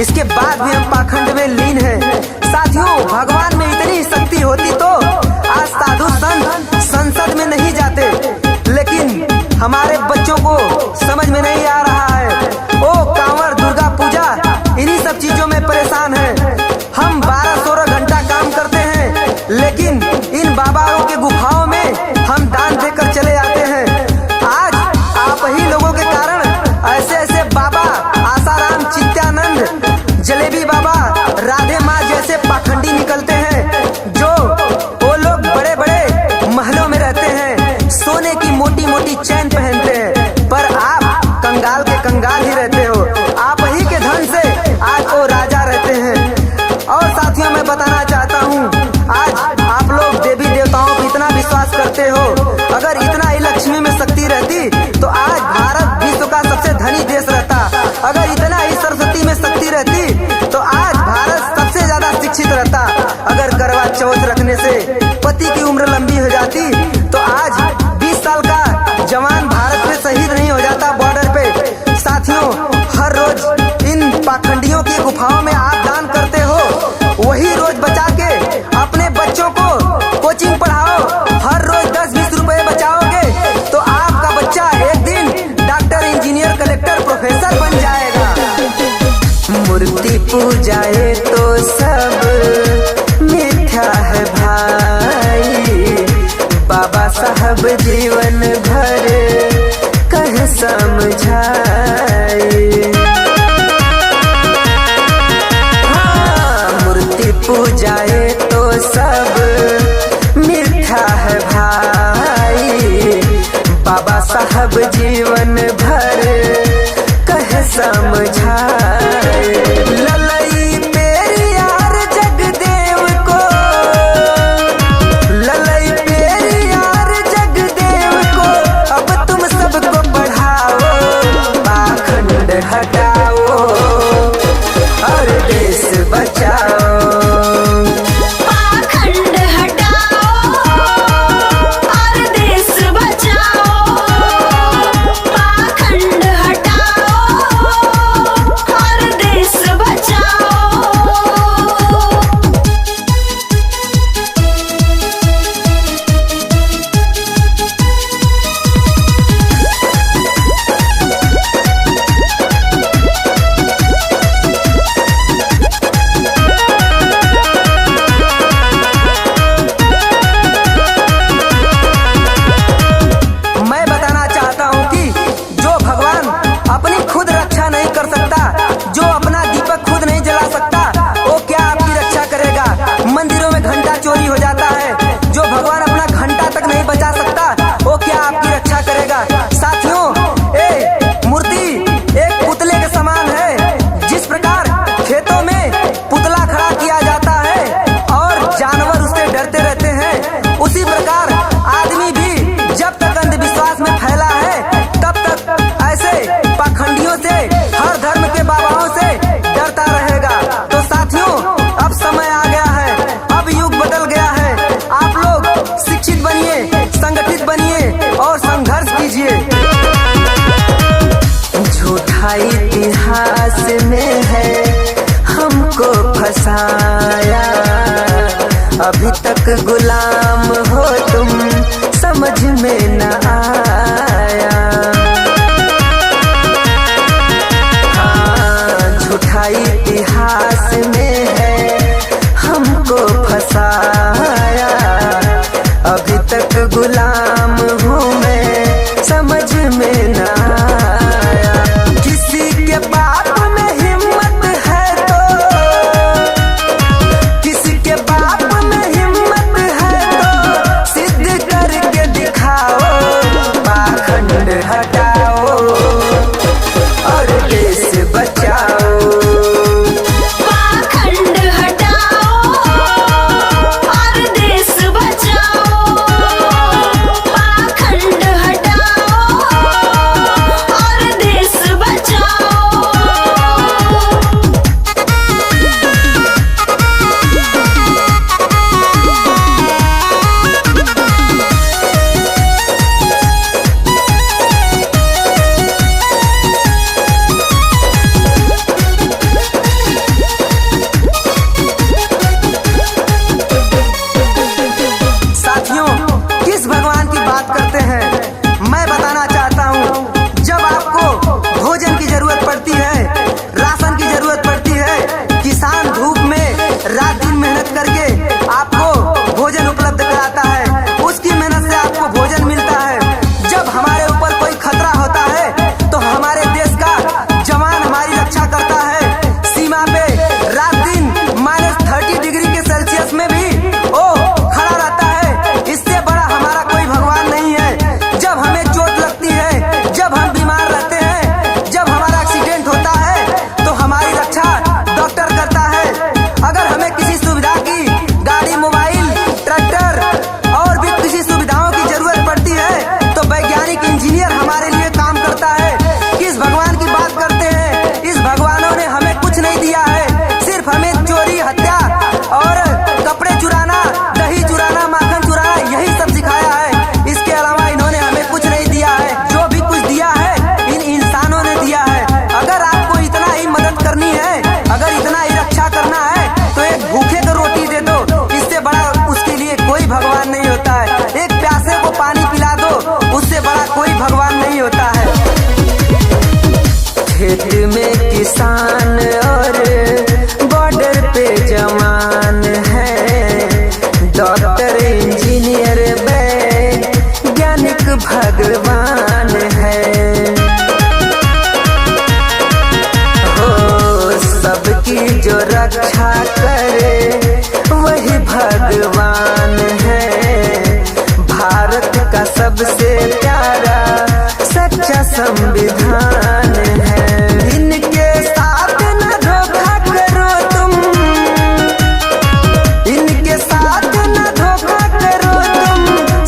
इसके बाद भी हम पाखंड में लीन हैं। साथियों, भगवान में इतनी शक्ति होती तो आज साधु संत संसद में नहीं जाते, लेकिन हमारे बच्चों को समझ में नहीं आ रहा है। ओ कांवर, दुर्गा पूजा, इन्हीं सब चीजों में परेशान है। हम 12-16 घंटा काम करते हैं, लेकिन इन बाबाओं के गुफाओं में हम दान देकर चले आते हैं। आज आप ही लोगों के कारण ऐसे ऐसे बाबा, आसाराम, चित्यानंद, जलेबी बाबा, राधे माँ जैसे पाखंडी निकलते हैं, जो वो लोग बड़े बड़े महलों में रहते हैं, सोने की मोटी मोटी चैन पहनते हैं, पर आप कंगाल के कंगाल ही रहते हो। आप ही के धन से आज वो राजा रहते हैं। और साथियों, मैं बताना चाहता हूँ, आज आप लोग देवी देवताओं पर इतना विश्वास करते हो, अगर इतना ही लक्ष्मी में शक्ति रहती तो आज भारत विश्व का सबसे धनी देश रहता। अगर इतना ही सरस्वती में शक्ति रहती तो आज भारत सबसे ज्यादा शिक्षित रहता। अगर करवा चौथ रखने से पति की उम्र लंबी हो जाती तो आज 20 साल का जवान भारत में शहीद नहीं हो जाता बॉर्डर पे। साथियों, हर रोज इन पाखंडियों की गुफाओं में आप दान करते हो, वही रोज बचा के अपने बच्चों को कोचिंग पढ़ाओ। हर रोज 10-20 रुपए बचाओगे तो आपका बच्चा एक दिन डॉक्टर, इंजीनियर, कलेक्टर, प्रोफेसर बन जाएगा। मूर्ति पूजाए तो सब मिथ्या है भाई, बाबा साहब जीवन भर कह समझाए। मूर्ति पूजाए तो सब मिथ्या है भाई, बाबा साहब जीवन भर कह समझाए। ललई पेरियार जगदेव को, ललई पेरियार जगदेव को, अब तुम सबको पढ़ाओ, पाखंड हटाओ और देश बचाओ। पाखंड हटाओ और देश बचाओ, पाखंड हटाओ और देश बचाओ। मैं बताना चाहता हूँ कि जो भगवान अपनी खुद रक्षा नहीं कर सकता, जो अपना दीपक खुद नहीं जला सकता, वो क्या आपकी रक्षा करेगा। मंदिरों में घंटा चोरी हो जाता है, जो भगवान अपना घंटा तक नहीं बचा सकता, वो क्या आपकी रक्षा करेगा। साथियों, मूर्ति एक पुतले के समान है। जिस प्रकार खेतों में पुतला खड़ा किया जाता है और जानवर उससे डरते रहते हैं, उसी प्रकार आदमी भी जब तक अंधविश्वास में फैला है तब तक ऐसे पाखंडियों से, हर धर्म के बाबाओं से डरता रहेगा। तो साथियों, अब समय आ गया है, अब युग बदल गया है। आप लोग शिक्षित बनिए, संगठित बनिए और संघर्ष कीजिए। झूठा इतिहास में है हमको फंसाया, अभी तक गुलाम हो तुम, समझ में न आया। हाँ, झूठा इतिहास में है हमको फंसाया, अभी तक गुलाम हूँ मैं, समझ में न आया। किसी के बाप में हिम्मत है तो, किसी के बाप में हिम्मत है तो सिद्ध करके दिखाओ, पाखंड हटाओ और देश बचाओ। पाखंड हटाओ और देश बचाओ, खेत में किसान और बॉर्डर पे जवान है। डॉक्टर इंजीनियर वैज्ञानिक भगवान है। हो सबकी जो रक्षा करे वही भगवान है। भारत का सबसे प्यारा सच्चा संविधान है। इनके साथ न धोखा करो तुम, इनके साथ न धोखा करो तुम,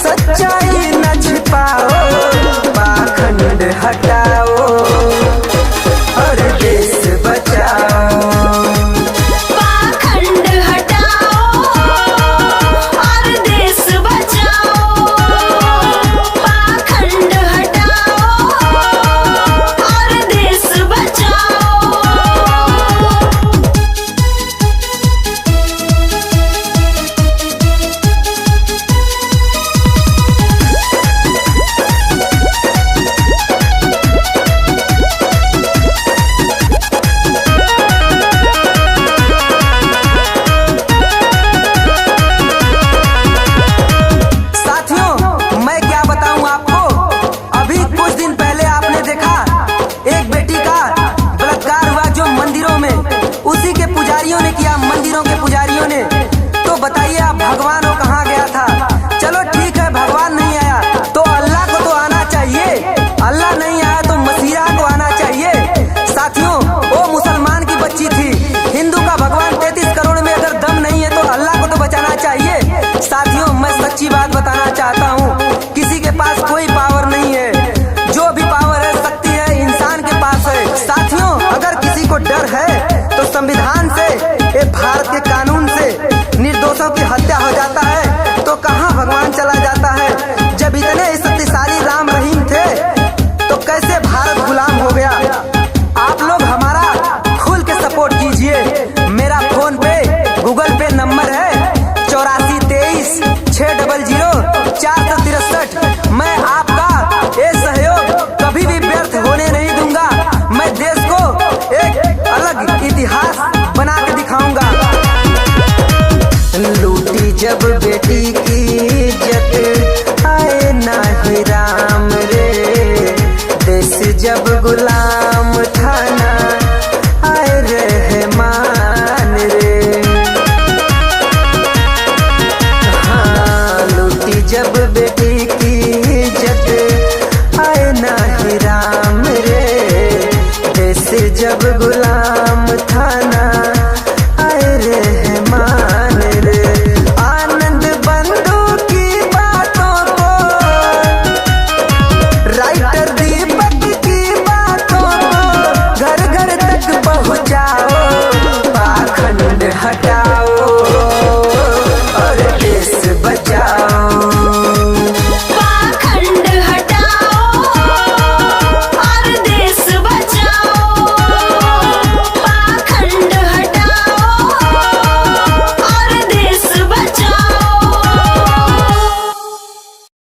सच्चाई न छिपाओ, पाखंड हटाओ और देश बचाओ। पाखंड हटाओ और देश बचाओ। पाखंड हटाओ और देश बचाओ। साथियों मैं क्या बताऊं आपको, अभी कुछ दिन पहले आपने देखा एक बेटी का बलात्कार हुआ जो मंदिरों में, उसी के पुजारियों ने किया, मंदिरों के पुजारियों ने। तो बताइए आप भगवान वो कहाँ गया था? चलो ठीक है भगवान नहीं आया तो अल्लाह को तो आना चाहिए, अल्लाह नहीं आया तो मसीहा को आना चाहिए। साथियों वो मुसलमान की बच्ची थी, हिंदू का भगवान 33 करोड़ में अगर दम नहीं है तो अल्लाह को तो बचाना चाहिए। साथियों मैं सच्ची बात बताना चाहता हूँ, किसी के पास कोई पावर नहीं है, जो भी पावर है शक्ति है इंसान के पास है। साथियों अगर किसी को डर है तो संविधान से, ये भारत के कानून से निर्दोषों की हत्या हो जाता है तो कहाँ भगवान चला जाता है। जब इतने शक्तिशाली राम रहीम थे तो कैसे भारत गुलाम हो गया। आप लोग हमारा खुल के सपोर्ट कीजिए। मेरा फोन पे गूगल पे नंबर है 8423 600 463। मैं आपका ये सहयोग कभी भी व्यर्थ होने नहीं दूंगा। मैं देश को एक अलग इतिहास बना के दिखाऊंगा। लूटी जब बेटी की इज्जत आए नाही राम रे, देश जब गुलाम था ना आए रहमान रे। हाँ लूटी जब